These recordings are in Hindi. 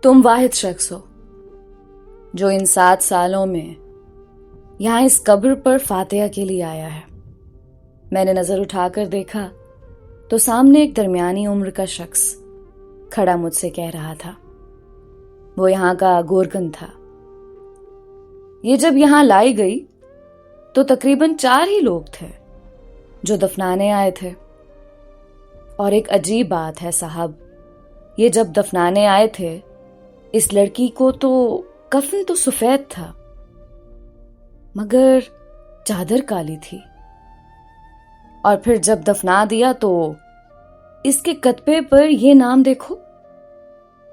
तुम वाहिद शख्स हो जो इन 7 सालों में यहां इस कब्र पर फातिहा के लिए आया है। मैंने नजर उठाकर देखा तो सामने एक दरमियानी उम्र का शख्स खड़ा मुझसे कह रहा था। वो यहां का गोरकन था। ये जब यहां लाई गई तो तकरीबन 4 ही लोग थे जो दफनाने आए थे। और एक अजीब बात है साहब, ये जब दफनाने आए थे इस लड़की को तो कफन तो सफेद था मगर चादर काली थी। और फिर जब दफना दिया तो इसके कतबे पर यह नाम देखो,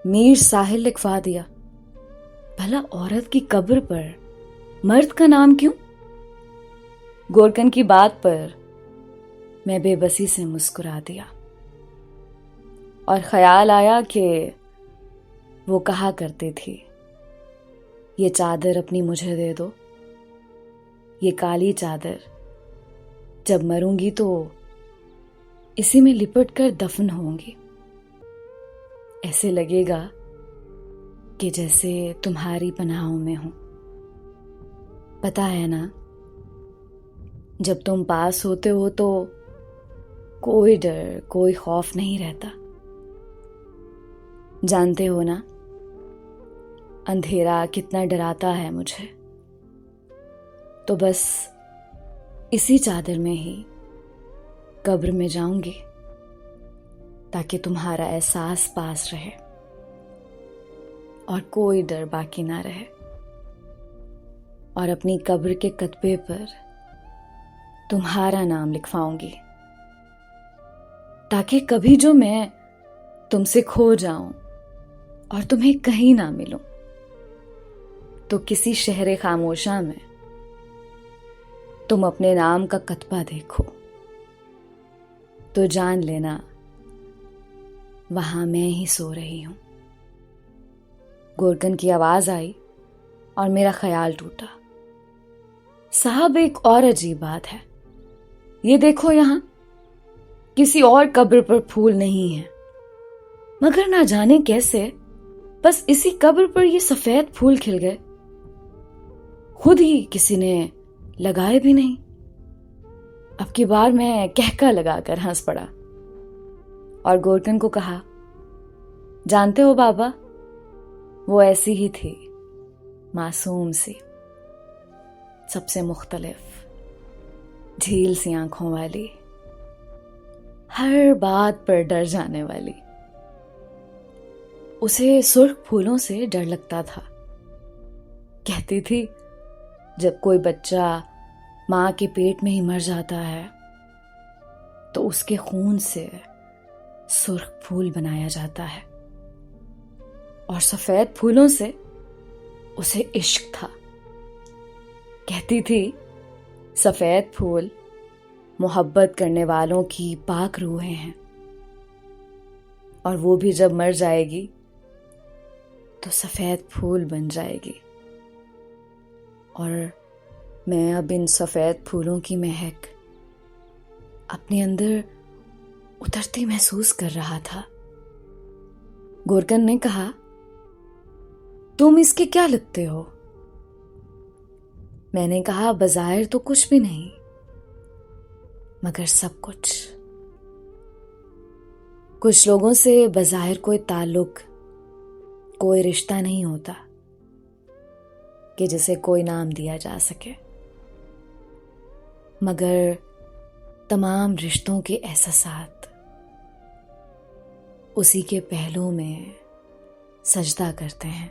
मीर साहिल लिखवा दिया। भला औरत की कब्र पर मर्द का नाम क्यों? गोरकन की बात पर मैं बेबसी से मुस्कुरा दिया और ख्याल आया कि वो कहा करती थी, ये चादर अपनी मुझे दे दो, ये काली चादर, जब मरूंगी तो इसी में लिपट कर दफन होंगी। ऐसे लगेगा कि जैसे तुम्हारी पनाहों में हूं। पता है ना, जब तुम पास होते हो तो कोई डर कोई खौफ नहीं रहता। जानते हो ना, अंधेरा कितना डराता है मुझे। तो बस इसी चादर में ही कब्र में जाऊंगी ताकि तुम्हारा एहसास पास रहे और कोई डर बाकी ना रहे। और अपनी कब्र के कतबे पर तुम्हारा नाम लिखवाऊंगी ताकि कभी जो मैं तुमसे खो जाऊं और तुम्हें कहीं ना मिलूं तो किसी शहर खामोशा में तुम अपने नाम का कतबा देखो तो जान लेना वहां मैं ही सो रही हूं। गोरकन की आवाज आई और मेरा ख्याल टूटा। साहब, एक और अजीब बात है। ये देखो, यहां किसी और कब्र पर फूल नहीं है मगर ना जाने कैसे बस इसी कब्र पर ये सफेद फूल खिल गए। खुद ही किसी ने लगाए भी नहीं। अब की बार मैं कहका लगाकर हंस पड़ा और गोरकन को कहा, जानते हो बाबा, वो ऐसी ही थी, मासूम सी, सबसे मुख्तलिफ, झील सी आंखों वाली, हर बात पर डर जाने वाली। उसे सुर्ख फूलों से डर लगता था। कहती थी, जब कोई बच्चा मां के पेट में ही मर जाता है तो उसके खून से सुर्ख फूल बनाया जाता है और सफेद फूलों से उसे इश्क था। कहती थी, सफेद फूल मोहब्बत करने वालों की पाक रूहें हैं और वो भी जब मर जाएगी तो सफेद फूल बन जाएगी। और मैं अब इन सफेद फूलों की महक अपने अंदर उतरती महसूस कर रहा था। गोरकन ने कहा, तुम इसके क्या लगते हो? मैंने कहा, बज़ाहिर तो कुछ भी नहीं मगर सब कुछ। कुछ लोगों से बज़ाहिर कोई ताल्लुक, कोई रिश्ता नहीं होता कि जिसे कोई नाम दिया जा सके, मगर तमाम रिश्तों के एहसासात उसी के पहलू में सजदा करते हैं।